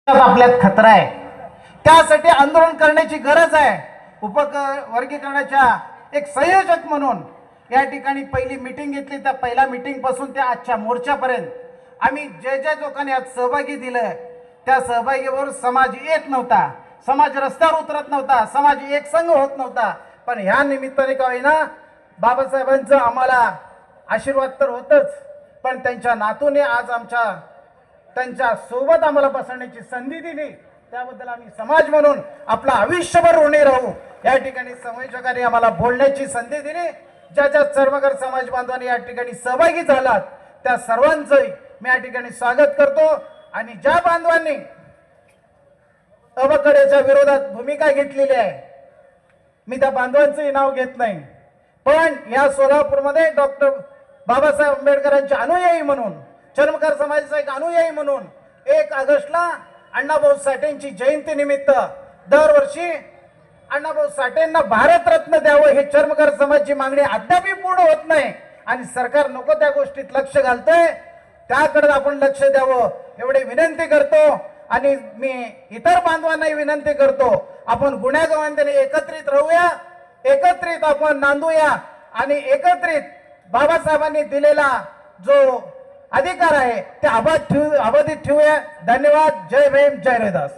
आपल्यात खतरा आहे, त्यासाठी आंदोलन करण्याची गरज आहे। वर्गीकरणाच्या एक संयोजक म्हणून या ठिकाणी पहिली मीटिंग घेतली। त्या पहिल्या मीटिंग पासून त्या आजच्या मोर्चापर्यंत आम्ही जे लोकांनी आज सहभागी दिलं त्या सहभागीवर समाज येत नव्हता, समाज रस्त्यावर उतरत नव्हता, समाज एक संघ होत नव्हता। पण ह्या निमित्ताने का होईना बाबासाहेबांचं आम्हाला आशीर्वाद तर होतच, पण त्यांच्या नातूने आज त्यांच्या सोबत आम्हाला बसण्याची संधी दिली, त्याबद्दल आम्ही समाज म्हणून आपला आयुष्यभर ऋणी राहू। या ठिकाणी संयोजकांनी आम्हाला बोलण्याची संधी दिली। ज्या चर्मकार समाज बांधवांनी या ठिकाणी सहभागी झालात त्या सर्वांचं मी या ठिकाणी स्वागत करतो। आणि ज्या बांधवांनी अबकड्याच्या विरोधात भूमिका घेतलेली आहे मी त्या बांधवांचंही नाव घेत नाही, पण या सोलापूरमध्ये डॉक्टर बाबासाहेब आंबेडकरांचे अनुयायी म्हणून, चर्मकार समाजाचा एक अनुयायी म्हणून 1 ऑगस्टला अण्णाभाऊ साठेंची जयंती निमित्त दरवर्षी अण्णाभाऊ साठेंना भारतरत्न द्यावं हे चर्मकार समाजाची मागणी अद्यापही पूर्ण होत नाही आणि सरकार नको त्या गोष्टीत लक्ष घालतंय, त्याकडे आपण लक्ष द्यावं एवढी विनंती करतो। आणि मी इतर बांधवांनाही विनंती करतो, आपण गुण्यागोविंदाने एकत्रित राहूया, एकत्रित आपण नांदूया आणि एकत्रित बाबासाहेबांनी दिलेला जो अधिकार आहे ते अबाधित ठेवूया। धन्यवाद। जय भीम, जय रविदास।